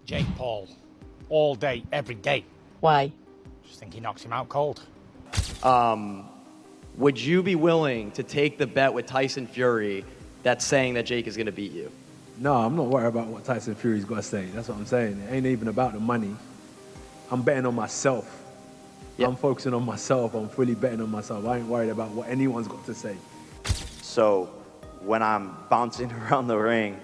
Jake Paul. All day, every day. Why? Just think he knocks him out cold. Would you be willing to take the bet with Tyson Fury that's saying that Jake is going to beat you? No, I'm not worried about what Tyson Fury's got to say. That's what I'm saying. It ain't even about the money. I'm betting on myself. Yep. I'm focusing on myself. I'm fully betting on myself. I ain't worried about what anyone's got to say. So when I'm bouncing around the ring,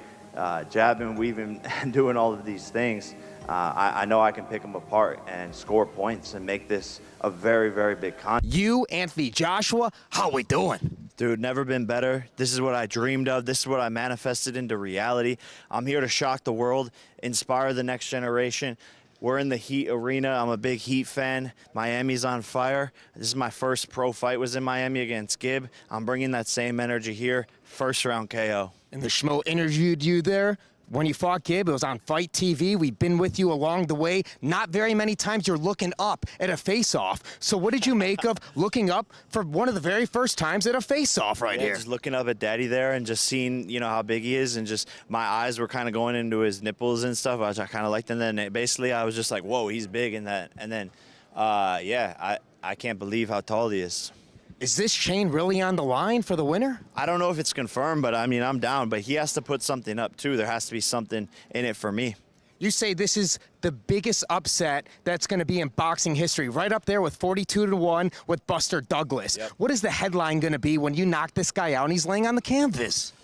jabbing, weaving, and doing all of these things, I know I can pick them apart and score points and make this a very, very big contest. You, Anthony Joshua, how we doing? Dude, never been better. This is what I dreamed of. This is what I manifested into reality. I'm here to shock the world, inspire the next generation. We're in the Heat arena. I'm a big Heat fan. Miami's on fire. This is my first pro fight, was in Miami against Gibb. I'm bringing that same energy here. First round KO. And the Schmo interviewed you there when you fought Gibb. It was on Fight TV. We've been with you along the way. Not very many times you're looking up at a face-off. So what did you make of looking up for one of the very first times at a face-off right here? Just looking up at Daddy there and just seeing, you know, how big he is, and just my eyes were kind of going into his nipples and stuff, which I kind of liked. And then basically I was just like, whoa, he's big in that. And then, yeah, I can't believe how tall he is. Is this chain really on the line for the winner? I don't know if it's confirmed, but I mean, I'm down. But he has to put something up, too. There has to be something in it for me. You say this is the biggest upset that's going to be in boxing history, right up there with 42-1 with Buster Douglas. Yep. What is the headline going to be when you knock this guy out and he's laying on the canvas?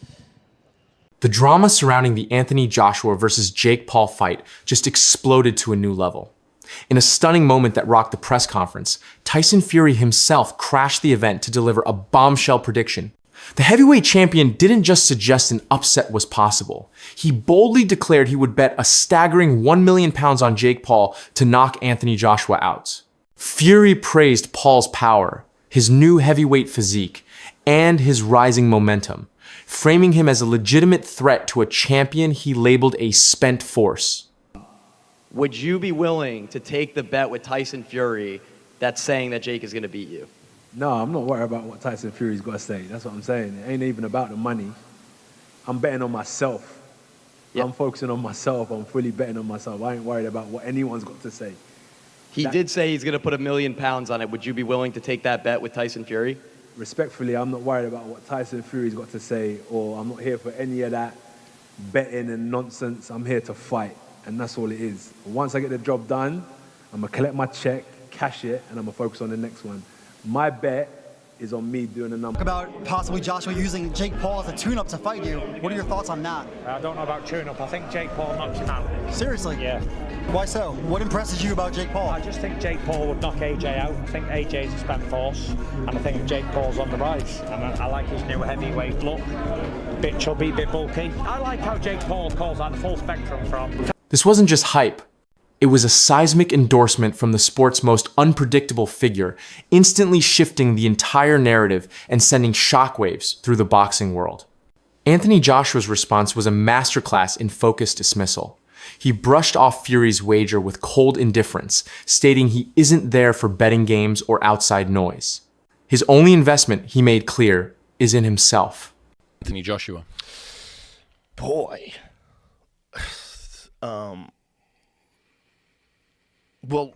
The drama surrounding the Anthony Joshua versus Jake Paul fight just exploded to a new level. In a stunning moment that rocked the press conference, Tyson Fury himself crashed the event to deliver a bombshell prediction. The heavyweight champion didn't just suggest an upset was possible. He boldly declared he would bet a staggering £1 million on Jake Paul to knock Anthony Joshua out. Fury praised Paul's power, his new heavyweight physique, and his rising momentum, framing him as a legitimate threat to a champion he labeled a spent force. Would you be willing to take the bet with Tyson Fury that's saying that Jake is going to beat you? No, I'm not worried about what Tyson Fury's got to say. That's what I'm saying. It ain't even about the money. I'm betting on myself. Yep. I'm focusing on myself. I'm fully betting on myself. I ain't worried about what anyone's got to say. He did say he's going to put £1 million on it. Would you be willing to take that bet with Tyson Fury? Respectfully, I'm not worried about what Tyson Fury's got to say, or I'm not here for any of that betting and nonsense. I'm here to fight, and that's all it is. Once I get the job done, I'm going to collect my check, cash it, and I'm going to focus on the next one. My bet is on me doing the number. About possibly Joshua using Jake Paul as a tune-up to fight you. What are your thoughts on that? I don't know about tune-up. I think Jake Paul knocks him out. Seriously? Yeah. Why so? What impresses you about Jake Paul? I just think Jake Paul would knock AJ out. I think AJ's a spent force, and I think Jake Paul's on the rise. And I like his new heavyweight look. Bit chubby, bit bulky. I like how Jake Paul calls that the full spectrum from... This wasn't just hype. It was a seismic endorsement from the sport's most unpredictable figure, instantly shifting the entire narrative and sending shockwaves through the boxing world. Anthony Joshua's response was a masterclass in focused dismissal. He brushed off Fury's wager with cold indifference, stating he isn't there for betting games or outside noise. His only investment, he made clear, is in himself. Anthony Joshua. Boy. Well,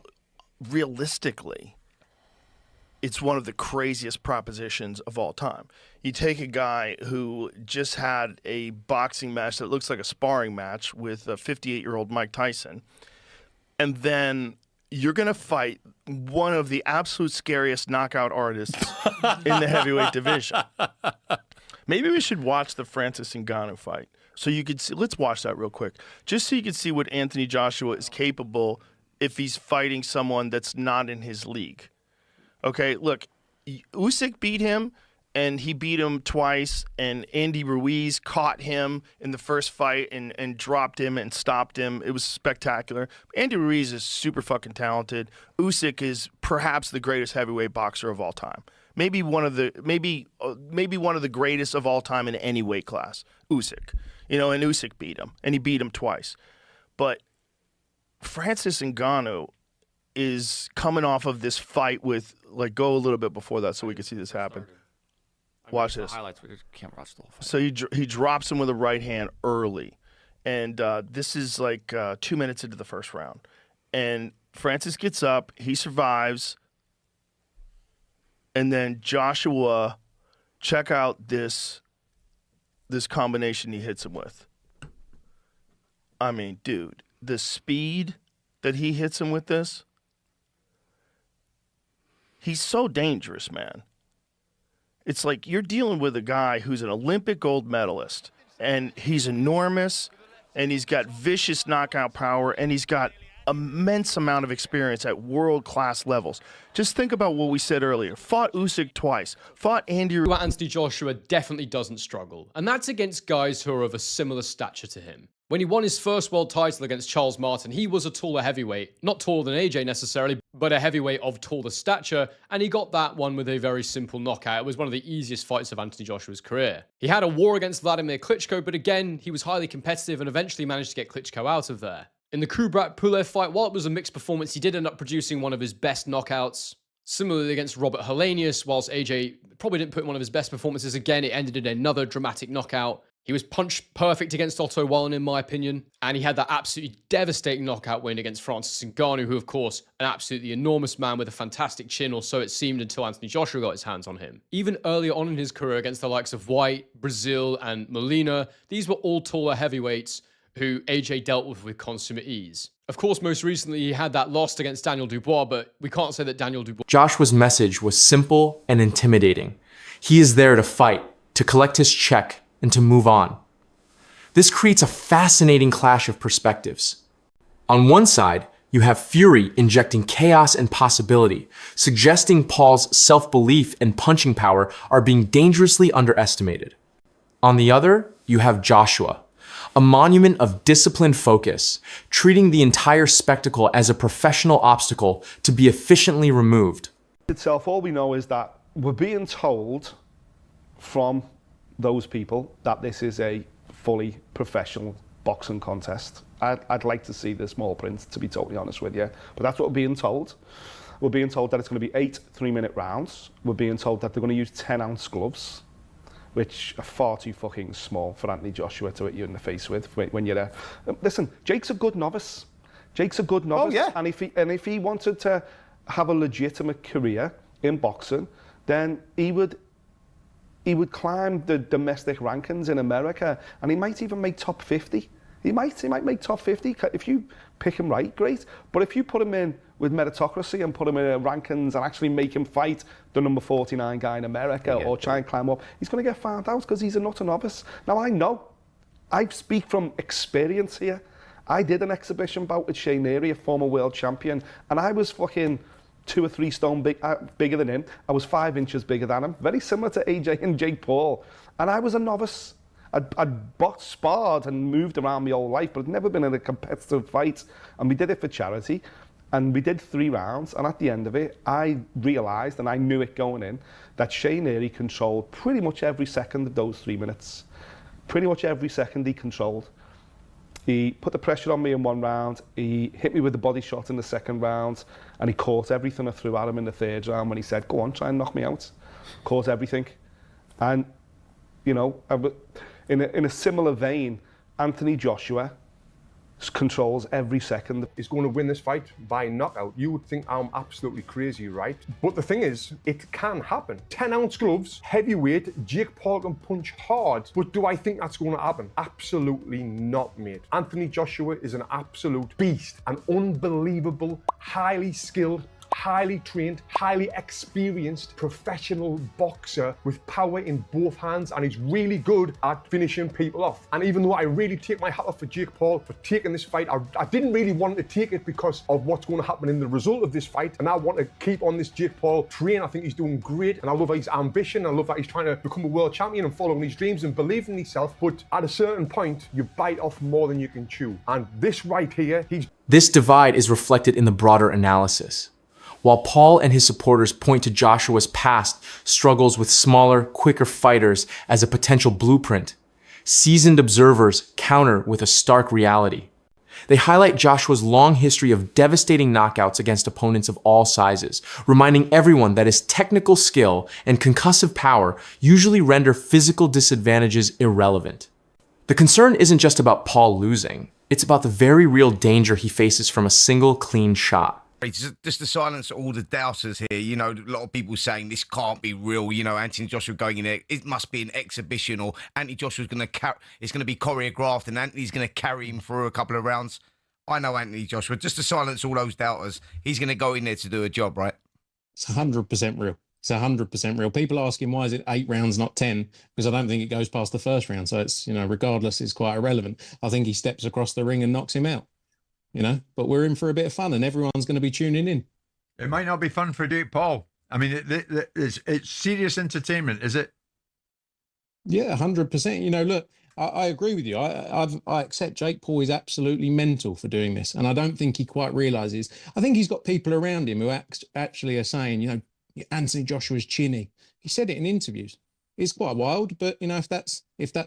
realistically, it's one of the craziest propositions of all time. You take a guy who just had a boxing match that looks like a sparring match with a 58-year-old Mike Tyson, and then you're going to fight one of the absolute scariest knockout artists in the heavyweight division. Maybe we should watch the Francis Ngannou fight so you could see. Let's watch that real quick, just so you can see what Anthony Joshua is capable if he's fighting someone that's not in his league. Okay, look, Usyk beat him, and he beat him twice, and Andy Ruiz caught him in the first fight and dropped him and stopped him. It was spectacular. Andy Ruiz is super fucking talented. Usyk is perhaps the greatest heavyweight boxer of all time. Maybe one of the greatest of all time in any weight class. Usyk. You know, and Usyk beat him, and he beat him twice. But Francis Ngannou is coming off of this fight with, like, go a little bit before that so we can see this happen. Watch this. Highlights. We can't watch the whole fight. So he drops him with a right hand early, And this is like 2 minutes into the first round. And Francis gets up, he survives, and then Joshua, check out this combination he hits him with. I mean, dude, the speed that he hits him with this, he's so dangerous, man. It's like you're dealing with a guy who's an Olympic gold medalist, and he's enormous, and he's got vicious knockout power, and he's got immense amount of experience at world-class levels. Just think about what we said earlier. Fought Usyk twice. Fought Andy. Anthony Joshua definitely doesn't struggle, and that's against guys who are of a similar stature to him. When he won his first world title against Charles Martin, he was a taller heavyweight. Not taller than AJ necessarily, but a heavyweight of taller stature, and he got that one with a very simple knockout. It was one of the easiest fights of Anthony Joshua's career. He had a war against Vladimir Klitschko, but again, he was highly competitive and eventually managed to get Klitschko out of there. In the Kubrat Pulev fight, while it was a mixed performance, he did end up producing one of his best knockouts. Similarly against Robert Helenius, whilst AJ probably didn't put in one of his best performances again, it ended in another dramatic knockout. He was punch perfect against Otto Wallin, in my opinion, and he had that absolutely devastating knockout win against Francis Ngannou, who, of course, an absolutely enormous man with a fantastic chin, or so it seemed until Anthony Joshua got his hands on him. Even earlier on in his career against the likes of White, Brazil, and Molina, these were all taller heavyweights who AJ dealt with consummate ease. Of course, most recently, he had that loss against Daniel Dubois, but we can't say that Daniel Dubois... Joshua's message was simple and intimidating. He is there to fight, to collect his check, and to move on. This creates a fascinating clash of perspectives. On one side, you have Fury injecting chaos and possibility, suggesting Paul's self-belief and punching power are being dangerously underestimated. On the other, you have Joshua, a monument of disciplined focus, treating the entire spectacle as a professional obstacle to be efficiently removed. Itself, all we know is that we're being told from those people that this is a fully professional boxing contest. I'd like to see the small print, to be totally honest with you, but that's what we're being told. We're being told that it's going to be 8 3-minute rounds. We're being told that they're going to use 10-ounce gloves, which are far too fucking small for Anthony Joshua to hit you in the face with when you're there. Listen, Jake's a good novice. Jake's a good novice. Oh, yeah. And if he wanted to have a legitimate career in boxing, then he would climb the domestic rankings in America, and he might even make top 50. He might make top 50 if you pick him right, great. But if you put him in with meritocracy and put him in rankings and actually make him fight the number 49 guy in America or try and climb up, he's going to get found out because he's a nutter novice. Now I speak from experience here. I did an exhibition bout with Shane Neary, a former world champion, and I was fucking 2 or 3 stone bigger than him. I was 5 inches bigger than him, very similar to AJ and Jake Paul. And I was a novice. I'd sparred and moved around my whole life, but I'd never been in a competitive fight. And we did it for charity. And we did 3 rounds. And at the end of it, I realised, and I knew it going in, that Shane Neary controlled pretty much every second of those 3 minutes. Pretty much every second he controlled. He put the pressure on me in 1 round, he hit me with the body shot in the 2nd round, and he caught everything I threw at him in the 3rd round when he said, go on, try and knock me out. Caught everything. And, you know, in a similar vein, Anthony Joshua controls every second. Is going to win this fight by knockout. You would think I'm absolutely crazy, right? But the thing is, it can happen. 10-ounce gloves, heavyweight, Jake Paul can punch hard. But do I think that's going to happen? Absolutely not, mate. Anthony Joshua is an absolute beast, an unbelievable, highly skilled, highly trained, highly experienced professional boxer with power in both hands, and he's really good at finishing people off. And even though I really take my hat off for Jake Paul for taking this fight, I didn't really want to take it because of what's going to happen in the result of this fight, and I want to keep on this Jake Paul train. I think he's doing great, and I love his ambition. I love that he's trying to become a world champion and following his dreams and believing in himself. But at a certain point, you bite off more than you can chew. And this right here, This divide is reflected in the broader analysis. While Paul and his supporters point to Joshua's past struggles with smaller, quicker fighters as a potential blueprint, seasoned observers counter with a stark reality. They highlight Joshua's long history of devastating knockouts against opponents of all sizes, reminding everyone that his technical skill and concussive power usually render physical disadvantages irrelevant. The concern isn't just about Paul losing, it's about the very real danger he faces from a single clean shot. Just to silence all the doubters here, you know, a lot of people saying this can't be real, you know, Anthony Joshua going in there, it must be an exhibition, or Anthony Joshua's going to it's going to be choreographed and Anthony's going to carry him through a couple of rounds. I know Anthony Joshua, just to silence all those doubters, he's going to go in there to do a job, right? It's 100% real. It's 100% real. People ask him, why is it 8 rounds, not 10? Because I don't think it goes past the first round. So it's, you know, regardless, it's quite irrelevant. I think he steps across the ring and knocks him out, you know, but we're in for a bit of fun and everyone's going to be tuning in. It might not be fun for Jake Paul. I mean, it's serious entertainment, is it? Yeah, 100%. You know, look, I agree with you. I accept Jake Paul is absolutely mental for doing this. And I don't think he quite realizes. I think he's got people around him who actually are saying, you know, Anthony Joshua's chinny. He said it in interviews. It's quite wild, but, you know, if that's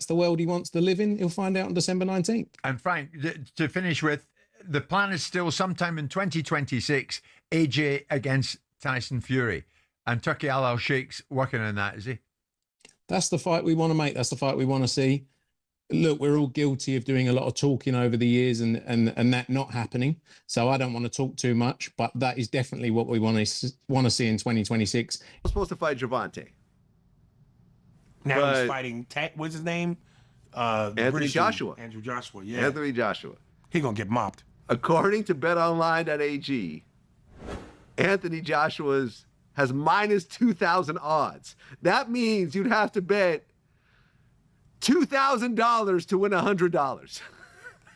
the world he wants to live in, he'll find out on December 19th. And Frank, to finish with, the plan is still sometime in 2026, AJ against Tyson Fury. And Turki Al-Sheikh's working on that, is he? That's the fight we want to make. That's the fight we want to see. Look, we're all guilty of doing a lot of talking over the years and that not happening. So I don't want to talk too much, but that is definitely what we want to see in 2026. I'm supposed to fight Gervonta. Now he's fighting, what's his name? Anthony Joshua. Andrew Joshua, yeah. Anthony Joshua. He gonna get mopped. According to betonline.ag, Anthony Joshua's has minus 2,000 odds. That means you'd have to bet $2,000 to win $100.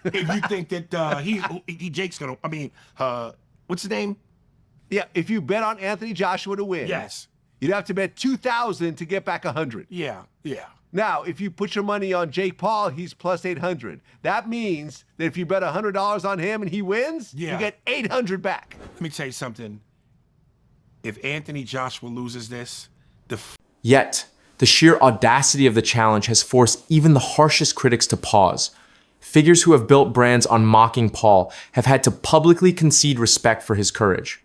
If you think that Jake's gonna, I mean, what's his name? Yeah, if you bet on Anthony Joshua to win, yes, you'd have to bet 2,000 to get back 100. Yeah. Now, if you put your money on Jake Paul, he's plus 800. That means that if you bet $100 on him and he wins, you get 800 back. Let me tell you something. If Anthony Joshua loses this, Yet, the sheer audacity of the challenge has forced even the harshest critics to pause. Figures who have built brands on mocking Paul have had to publicly concede respect for his courage.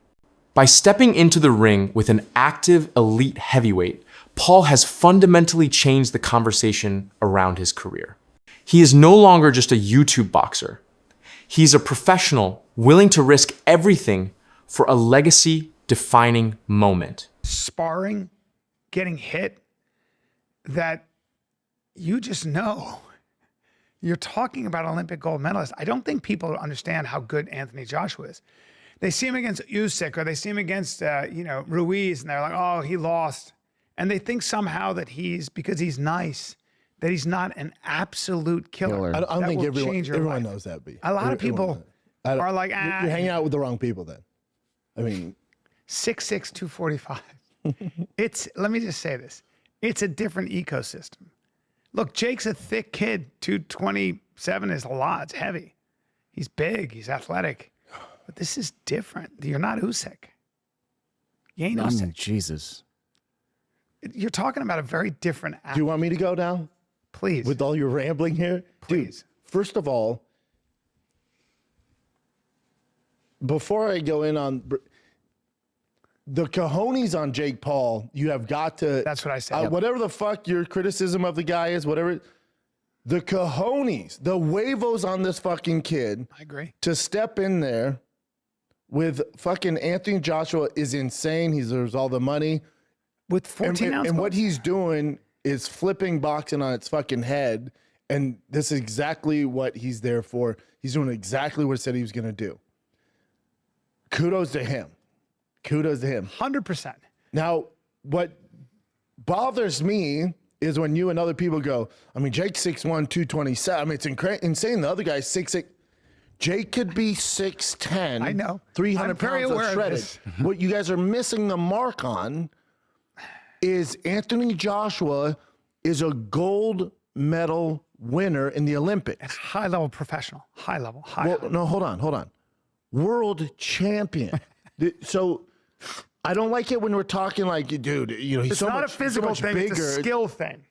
By stepping into the ring with an active elite heavyweight, Paul has fundamentally changed the conversation around his career. He is no longer just a YouTube boxer. He's a professional willing to risk everything for a legacy-defining moment. Sparring, getting hit, that you just know. You're talking about Olympic gold medalists. I don't think people understand how good Anthony Joshua is. They see him against Usyk or they see him against, Ruiz, and they're like, oh, he lost. And they think somehow that because he's nice, that he's not an absolute killer. I don't think everyone knows that, B. A lot of people are like, You're hanging out with the wrong people then. I mean. 6'6", 245. Let me just say this. It's a different ecosystem. Look, Jake's a thick kid. 227 is a lot. It's heavy. He's big. He's athletic. But this is different. You're not Usyk. You ain't Usyk. Jesus. You're talking about a very different athlete. Do you want me to go now? Please. With all your rambling here? Please. Dude, first of all, before I go in on the cojones on Jake Paul, you have got to. That's what I said. Whatever the fuck your criticism of the guy is, whatever. The cojones, the huevos on this fucking kid. I agree. To step in there with fucking Anthony Joshua is insane. He deserves all the money. With 14 ounces. And what he's doing is flipping boxing on its fucking head. And this is exactly what he's there for. He's doing exactly what he said he was going to do. Kudos to him. Kudos to him. 100%. Now, what bothers me is when you and other people go, I mean, Jake's 6'1", 227. I mean, it's insane. The other guy's 6'6". Jake could be 6'10". I know. 300 pounds of shredded. What you guys are missing the mark on is Anthony Joshua is a gold medal winner in the Olympics. High level professional. High level. No, hold on. World champion. So I don't like it when we're talking like, dude, he's it's so not much, a physical so much thing, bigger. it's a skill thing.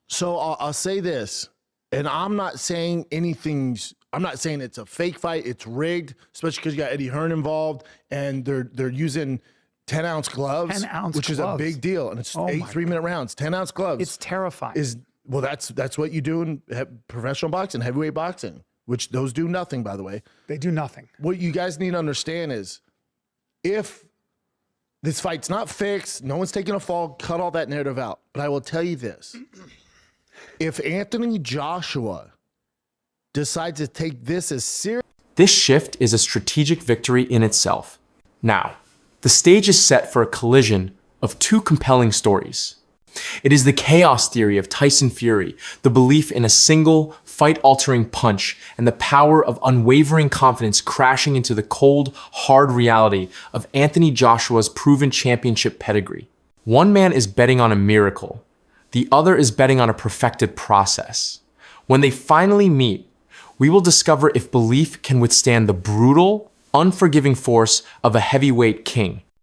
So I'll say this, and I'm not saying it's a fake fight. It's rigged, especially because you got Eddie Hearn involved, and they're using 10-ounce gloves, 10-ounce which is a big deal, and it's 8 3-minute rounds. 10-ounce gloves. It's terrifying. Is Well, that's what you do in professional boxing, heavyweight boxing, which those do nothing, by the way. They do nothing. What you guys need to understand is if this fight's not fixed, no one's taking a fall, cut all that narrative out. But I will tell you this. If Anthony Joshua decides to take this as serious. This shift is a strategic victory in itself. Now, the stage is set for a collision of two compelling stories. It is the chaos theory of Tyson Fury, the belief in a single, fight-altering punch, and the power of unwavering confidence crashing into the cold, hard reality of Anthony Joshua's proven championship pedigree. One man is betting on a miracle. The other is betting on a perfected process. When they finally meet, we will discover if belief can withstand the brutal, unforgiving force of a heavyweight king.